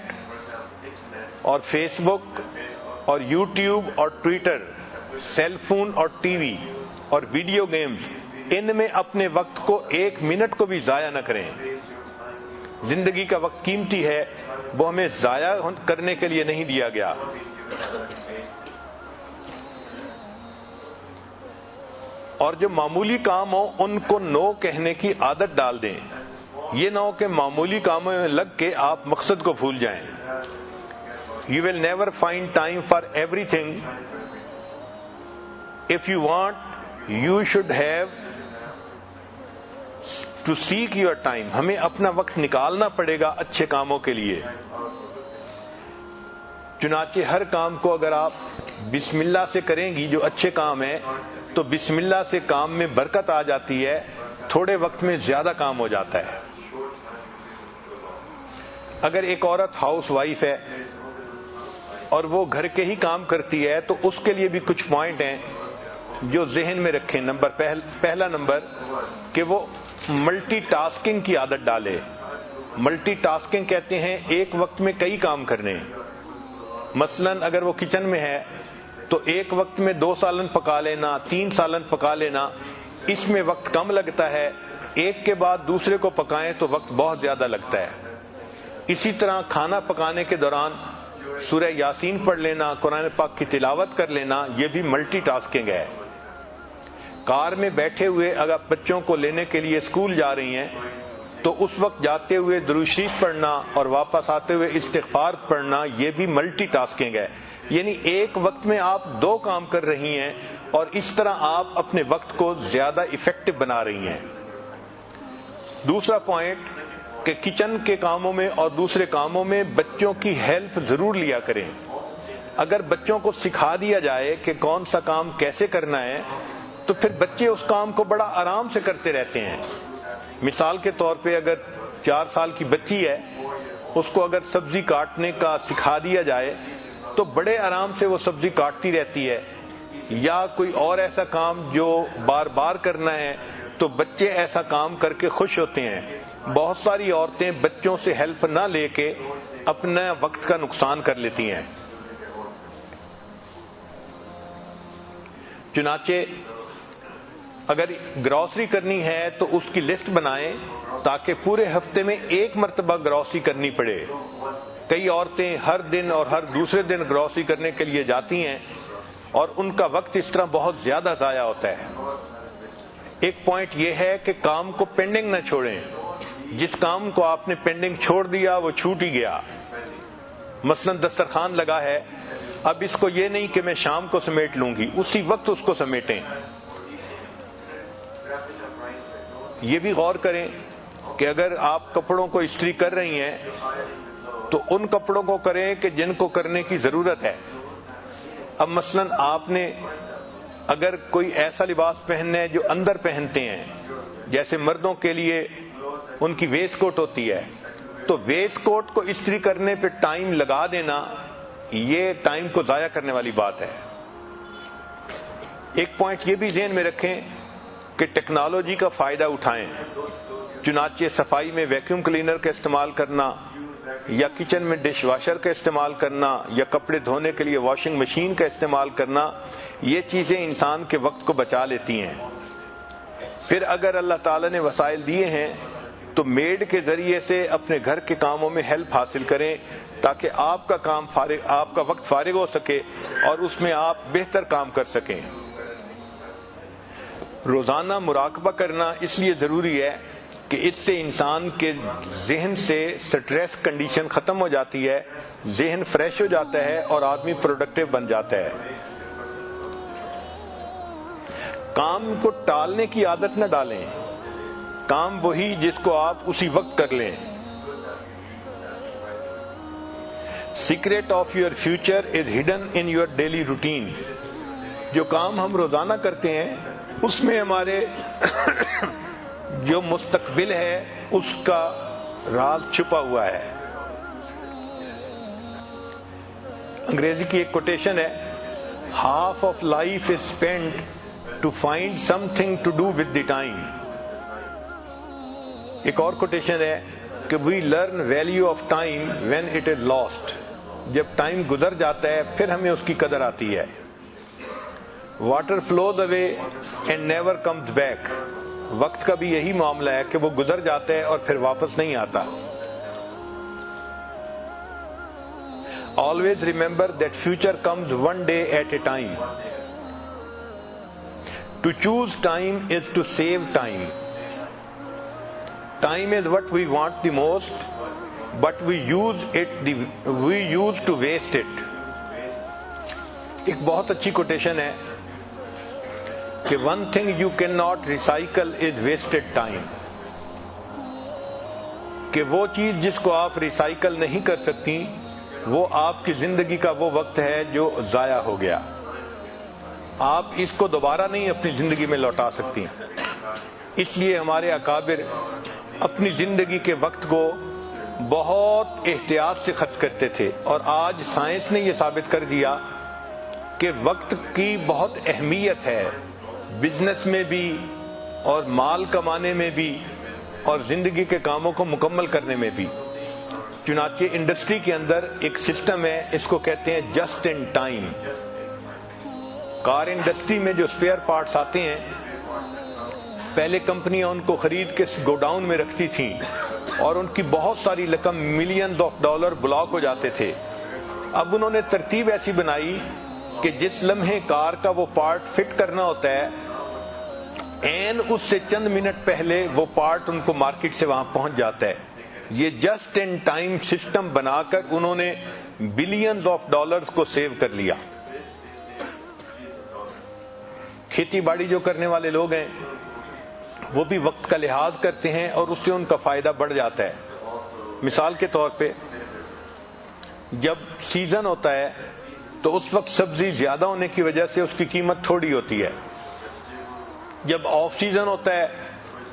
اور فیس بک اور یوٹیوب اور ٹویٹر، سیل فون اور ٹی وی اور ویڈیو گیمز، ان میں اپنے وقت کو 1 منٹ کو بھی ضائع نہ کریں. زندگی کا وقت قیمتی ہے، وہ ہمیں ضائع کرنے کے لیے نہیں دیا گیا. اور جو معمولی کام ہو ان کو نو کہنے کی عادت ڈال دیں. یہ نہ ہو کہ معمولی کاموں میں لگ کے آپ مقصد کو بھول جائیں. You will never find time for everything. If you want, you should have to seek your time. ہمیں اپنا وقت نکالنا پڑے گا اچھے کاموں کے لیے. چنانچہ ہر کام کو اگر آپ بسم اللہ سے کریں گی، جو اچھے کام ہیں، تو بسم اللہ سے کام میں برکت آ جاتی ہے، تھوڑے وقت میں زیادہ کام ہو جاتا ہے. اگر ایک عورت ہاؤس وائف ہے اور وہ گھر کے ہی کام کرتی ہے تو اس کے لیے بھی کچھ پوائنٹ ہیں جو ذہن میں رکھیں. پہلا نمبر کہ وہ ملٹی ٹاسکنگ کی عادت ڈالے. ملٹی ٹاسکنگ کہتے ہیں ایک وقت میں کئی کام کرنے. مثلا اگر وہ کچن میں ہے تو ایک وقت میں 2 سالن پکا لینا، 3 سالن پکا لینا، اس میں وقت کم لگتا ہے. ایک کے بعد دوسرے کو پکائیں تو وقت بہت زیادہ لگتا ہے. اسی طرح کھانا پکانے کے دوران سورہ یاسین پڑھ لینا، قرآن پاک کی تلاوت کر لینا، یہ بھی ملٹی ٹاسکنگ ہے. کار میں بیٹھے ہوئے اگر بچوں کو لینے کے لیے اسکول جا رہی ہیں تو اس وقت جاتے ہوئے درود شریف پڑھنا اور واپس آتے ہوئے استغفار پڑھنا، یہ بھی ملٹی ٹاسکنگ ہے. یعنی ایک وقت میں آپ 2 کام کر رہی ہیں اور اس طرح آپ اپنے وقت کو زیادہ ایفیکٹو بنا رہی ہیں. دوسرا پوائنٹ کہ کچن کے کاموں میں اور دوسرے کاموں میں بچوں کی ہیلپ ضرور لیا کریں. اگر بچوں کو سکھا دیا جائے کہ کون سا کام کیسے کرنا ہے تو پھر بچے اس کام کو بڑا آرام سے کرتے رہتے ہیں. مثال کے طور پہ اگر 4 سال کی بچی ہے، اس کو اگر سبزی کاٹنے کا سکھا دیا جائے تو بڑے آرام سے وہ سبزی کاٹتی رہتی ہے. یا کوئی اور ایسا کام جو بار بار کرنا ہے تو بچے ایسا کام کر کے خوش ہوتے ہیں. بہت ساری عورتیں بچوں سے ہیلپ نہ لے کے اپنا وقت کا نقصان کر لیتی ہیں. چنانچہ اگر گروسری کرنی ہے تو اس کی لسٹ بنائیں تاکہ پورے ہفتے میں 1 مرتبہ گروسری کرنی پڑے. کئی عورتیں ہر دن اور ہر دوسرے دن گروسری کرنے کے لیے جاتی ہیں اور ان کا وقت اس طرح بہت زیادہ ضائع ہوتا ہے. ایک پوائنٹ یہ ہے کہ کام کو پینڈنگ نہ چھوڑیں. جس کام کو آپ نے پینڈنگ چھوڑ دیا وہ چھوٹ ہی گیا. مثلا دسترخوان لگا ہے، اب اس کو یہ نہیں کہ میں شام کو سمیٹ لوں گی، اسی وقت اس کو سمیٹیں. یہ بھی غور کریں کہ اگر آپ کپڑوں کو استری کر رہی ہیں تو ان کپڑوں کو کریں کہ جن کو کرنے کی ضرورت ہے. اب مثلا آپ نے اگر کوئی ایسا لباس پہننا ہے جو اندر پہنتے ہیں، جیسے مردوں کے لیے ان کی ویسٹ کوٹ ہوتی ہے، تو ویسٹ کوٹ کو استری کرنے پہ ٹائم لگا دینا، یہ ٹائم کو ضائع کرنے والی بات ہے. ایک پوائنٹ یہ بھی ذہن میں رکھیں کہ ٹیکنالوجی کا فائدہ اٹھائیں. چنانچہ صفائی میں ویکیوم کلینر کا استعمال کرنا یا کچن میں ڈش واشر کا استعمال کرنا یا کپڑے دھونے کے لیے واشنگ مشین کا استعمال کرنا، یہ چیزیں انسان کے وقت کو بچا لیتی ہیں. پھر اگر اللہ تعالیٰ نے وسائل دیے ہیں تو میڈ کے ذریعے سے اپنے گھر کے کاموں میں ہیلپ حاصل کریں تاکہ آپ کا وقت فارغ ہو سکے اور اس میں آپ بہتر کام کر سکیں. روزانہ مراقبہ کرنا اس لیے ضروری ہے کہ اس سے انسان کے ذہن سے سٹریس کنڈیشن ختم ہو جاتی ہے، ذہن فریش ہو جاتا ہے اور آدمی پروڈکٹیو بن جاتا ہے. کام کو ٹالنے کی عادت نہ ڈالیں. کام وہی جس کو آپ اسی وقت کر لیں. Secret of your future is hidden in your daily routine. جو کام ہم روزانہ کرتے ہیں اس میں ہمارے جو مستقبل ہے اس کا راز چھپا ہوا ہے. انگریزی کی ایک کوٹیشن ہے, half of life is spent to find something to do with the time. ایک اور کوٹیشن ہے کہ we learn value of time when it is lost. جب ٹائم گزر جاتا ہے پھر ہمیں اس کی قدر آتی ہے. Water flows away and never comes back. وقت کا بھی یہی معاملہ ہے کہ وہ گزر جاتا ہے اور پھر واپس نہیں آتا. Always remember that future comes one day at a time. To choose time is to save time. Time is what we want the most, but we use to waste it. ایک بہت اچھی کوٹیشن ہے کہ one thing you cannot recycle is wasted time. کہ وہ چیز جس کو آپ ریسائیکل نہیں کر سکتی وہ آپ کی زندگی کا وہ وقت ہے جو ضائع ہو گیا. آپ اس کو دوبارہ نہیں اپنی زندگی میں لوٹا سکتی. اس لیے ہمارے اکابر اپنی زندگی کے وقت کو بہت احتیاط سے خرچ کرتے تھے, اور آج سائنس نے یہ ثابت کر دیا کہ وقت کی بہت اہمیت ہے, بزنس میں بھی اور مال کمانے میں بھی اور زندگی کے کاموں کو مکمل کرنے میں بھی. چنانچہ انڈسٹری کے اندر ایک سسٹم ہے, اس کو کہتے ہیں just in time. Car industry میں جو اسپیئر پارٹس آتے ہیں پہلے کمپنیاں ان کو خرید کے گوڈاؤن میں رکھتی تھیں اور ان کی بہت ساری رقم ملینز آف ڈالر بلاک ہو جاتے تھے. اب انہوں نے ترتیب ایسی بنائی کہ جس لمحے کار کا وہ پارٹ فٹ کرنا ہوتا ہے این اس سے چند منٹ پہلے وہ پارٹ ان کو مارکیٹ سے وہاں پہنچ جاتا ہے. یہ جسٹ ان ٹائم سسٹم بنا کر انہوں نے بلینز آف ڈالرز کو سیو کر لیا. کھیتی باڑی جو کرنے والے لوگ ہیں وہ بھی وقت کا لحاظ کرتے ہیں اور اس سے ان کا فائدہ بڑھ جاتا ہے. مثال کے طور پہ جب سیزن ہوتا ہے تو اس وقت سبزی زیادہ ہونے کی وجہ سے اس کی قیمت تھوڑی ہوتی ہے. جب آف سیزن ہوتا ہے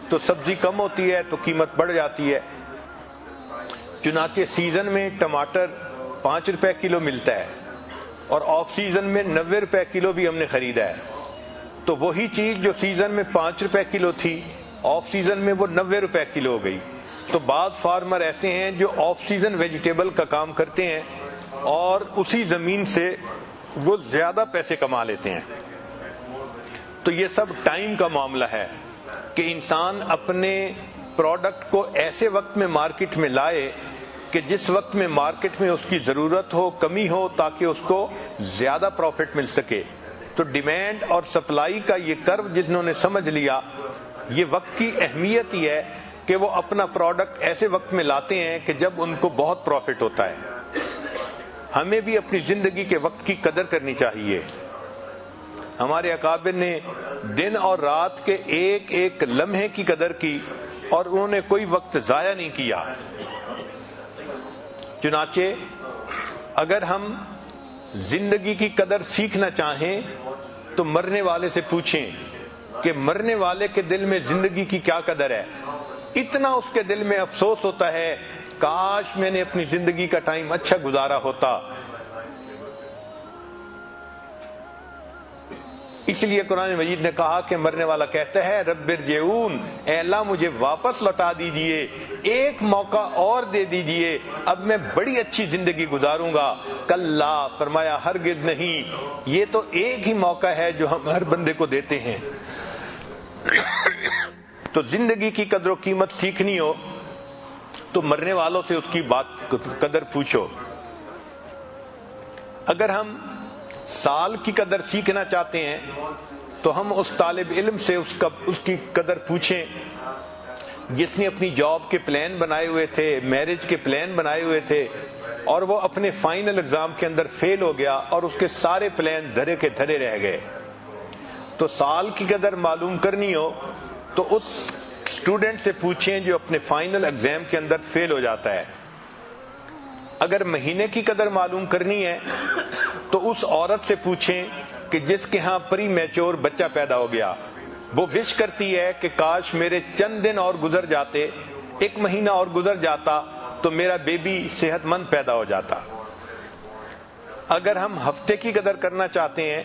تو سبزی کم ہوتی ہے تو قیمت بڑھ جاتی ہے. چنانچہ سیزن میں ٹماٹر 5 روپے کلو ملتا ہے اور آف سیزن میں 90 روپے کلو بھی ہم نے خریدا ہے. تو وہی چیز جو سیزن میں 5 روپے کلو تھی آف سیزن میں وہ 90 روپے کلو ہو گئی. تو بعض فارمر ایسے ہیں جو آف سیزن ویجیٹیبل کا کام کرتے ہیں اور اسی زمین سے وہ زیادہ پیسے کما لیتے ہیں. تو یہ سب ٹائم کا معاملہ ہے کہ انسان اپنے پروڈکٹ کو ایسے وقت میں مارکیٹ میں لائے کہ جس وقت میں مارکیٹ میں اس کی ضرورت ہو, کمی ہو, تاکہ اس کو زیادہ پروفٹ مل سکے. تو ڈیمانڈ اور سپلائی کا یہ کرو جنہوں نے سمجھ لیا, یہ وقت کی اہمیت ہی ہے کہ وہ اپنا پروڈکٹ ایسے وقت میں لاتے ہیں کہ جب ان کو بہت پروفٹ ہوتا ہے. ہمیں بھی اپنی زندگی کے وقت کی قدر کرنی چاہیے. ہمارے اکابر نے دن اور رات کے ایک ایک لمحے کی قدر کی اور انہوں نے کوئی وقت ضائع نہیں کیا. چنانچہ اگر ہم زندگی کی قدر سیکھنا چاہیں تو مرنے والے سے پوچھیں کہ مرنے والے کے دل میں زندگی کی کیا قدر ہے. اتنا اس کے دل میں افسوس ہوتا ہے کاش میں نے اپنی زندگی کا ٹائم اچھا گزارا ہوتا. اس لیے قرآن مجید نے کہا کہ مرنے والا کہتا ہے رب ارجعون, اے اللہ مجھے واپس لوٹا دیجئے, ایک موقع اور دے دیجئے, اب میں بڑی اچھی زندگی گزاروں گا. کلا, فرمایا ہرگز نہیں, یہ تو ایک ہی موقع ہے جو ہم ہر بندے کو دیتے ہیں. تو زندگی کی قدر و قیمت سیکھنی ہو تو مرنے والوں سے اس کی بات قدر پوچھو. اگر ہم سال کی قدر سیکھنا چاہتے ہیں تو ہم اس طالب علم سے اس کی قدر پوچھیں جس نے اپنی جاب کے پلان بنائے ہوئے تھے, میرج کے پلان بنائے ہوئے تھے, اور وہ اپنے فائنل ایگزام کے اندر فیل ہو گیا اور اس کے سارے پلان دھرے کے دھرے رہ گئے. تو سال کی قدر معلوم کرنی ہو تو اس اسٹوڈنٹ سے پوچھیں جو اپنے فائنل ایگزام کے اندر فیل ہو جاتا ہے. اگر مہینے کی قدر معلوم کرنی ہے تو اس عورت سے پوچھیں کہ جس کے ہاں پری میچور بچہ پیدا ہو گیا، وہ وش کرتی ہے کہ کاش میرے چند دن اور گزر جاتے، 1 مہینہ اور گزر جاتا تو میرا بیبی صحت مند پیدا ہو جاتا۔ اگر ہم ہفتے کی قدر کرنا چاہتے ہیں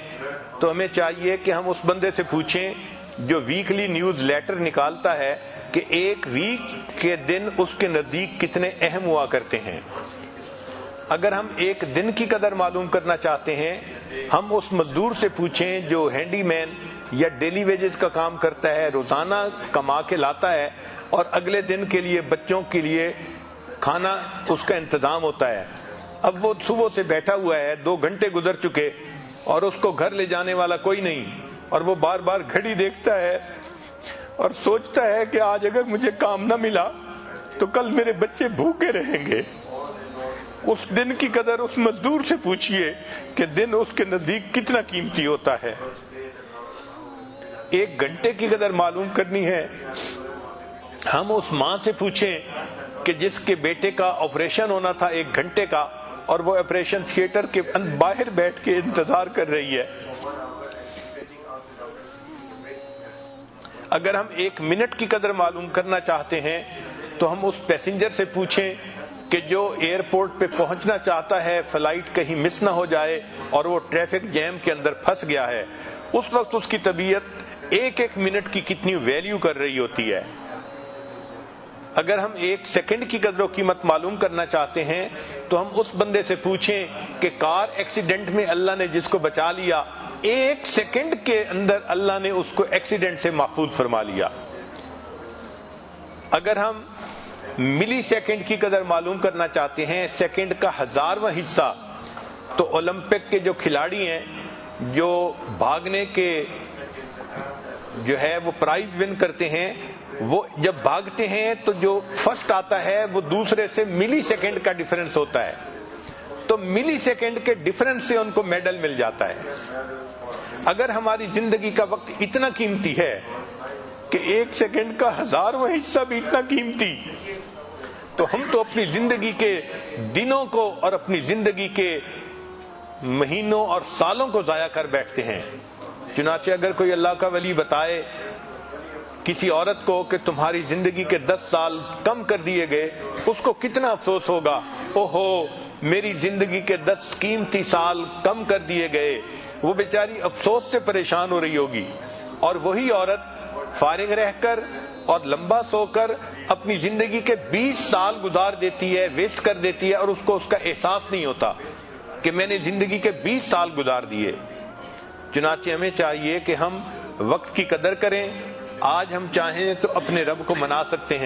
تو ہمیں چاہیے کہ ہم اس بندے سے پوچھیں جو ویکلی نیوز لیٹر نکالتا ہے کہ ایک ویک کے دن اس کے نزدیک کتنے اہم ہوا کرتے ہیں۔ اگر ہم ایک دن کی قدر معلوم کرنا چاہتے ہیں، ہم اس مزدور سے پوچھیں جو ہینڈی مین یا ڈیلی ویجز کا کام کرتا ہے، روزانہ کما کے لاتا ہے اور اگلے دن کے لیے بچوں کے لیے کھانا اس کا انتظام ہوتا ہے۔ اب وہ صبح سے بیٹھا ہوا ہے، 2 گھنٹے گزر چکے اور اس کو گھر لے جانے والا کوئی نہیں، اور وہ بار بار گھڑی دیکھتا ہے اور سوچتا ہے کہ آج اگر مجھے کام نہ ملا تو کل میرے بچے بھوکے رہیں گے۔ اس دن کی قدر اس مزدور سے پوچھئے کہ دن اس کے نزدیک کتنا قیمتی ہوتا ہے۔ 1 گھنٹے کی قدر معلوم کرنی ہے، ہم اس ماں سے پوچھیں کہ جس کے بیٹے کا آپریشن ہونا تھا 1 گھنٹے کا، اور وہ آپریشن تھیٹر کے باہر بیٹھ کے انتظار کر رہی ہے۔ اگر ہم 1 منٹ کی قدر معلوم کرنا چاہتے ہیں تو ہم اس پیسنجر سے پوچھیں کہ جو ایئرپورٹ پہ پہنچنا چاہتا ہے، فلائٹ کہیں مس نہ ہو جائے اور وہ ٹریفک جیم کے اندر پھنس گیا ہے، اس وقت اس کی طبیعت 1 منٹ کی کتنی ویلیو کر رہی ہوتی ہے۔ اگر ہم 1 سیکنڈ کی قدر و قیمت معلوم کرنا چاہتے ہیں تو ہم اس بندے سے پوچھیں کہ کار ایکسیڈنٹ میں اللہ نے جس کو بچا لیا، 1 سیکنڈ کے اندر اللہ نے اس کو ایکسیڈنٹ سے محفوظ فرما لیا۔ اگر ہم ملی سیکنڈ کی قدر معلوم کرنا چاہتے ہیں، سیکنڈ کا 1000واں حصہ، تو اولمپک کے جو کھلاڑی ہیں جو بھاگنے کے جو ہے وہ پرائز ون کرتے ہیں، وہ جب بھاگتے ہیں تو جو فرسٹ آتا ہے وہ دوسرے سے ملی سیکنڈ کا ڈیفرنس ہوتا ہے، تو ملی سیکنڈ کے ڈیفرنس سے ان کو میڈل مل جاتا ہے۔ اگر ہماری زندگی کا وقت اتنا قیمتی ہے کہ 1 سیکنڈ کا 1000واں حصہ بھی اتنا قیمتی، تو ہم تو اپنی زندگی کے دنوں کو اور اپنی زندگی کے مہینوں اور سالوں کو ضائع کر بیٹھتے ہیں۔ چنانچہ اگر کوئی اللہ کا ولی بتائے کسی عورت کو کہ تمہاری زندگی کے 10 سال کم کر دیے گئے، اس کو کتنا افسوس ہوگا، اوہو میری زندگی کے 10 قیمتی سال کم کر دیے گئے، وہ بیچاری افسوس سے پریشان ہو رہی ہوگی۔ اور وہی عورت فارغ رہ کر اور لمبا سو کر اپنی زندگی کے 20 سال گزار دیتی ہے، ویسٹ کر دیتی ہے، اور اس کو اس کا احساس نہیں ہوتا کہ میں نے زندگی کے 20 سال گزار دیے۔ چنانچہ ہمیں چاہیے کہ ہم وقت کی قدر کریں۔ آج ہم چاہیں تو اپنے رب کو منا سکتے ہیں۔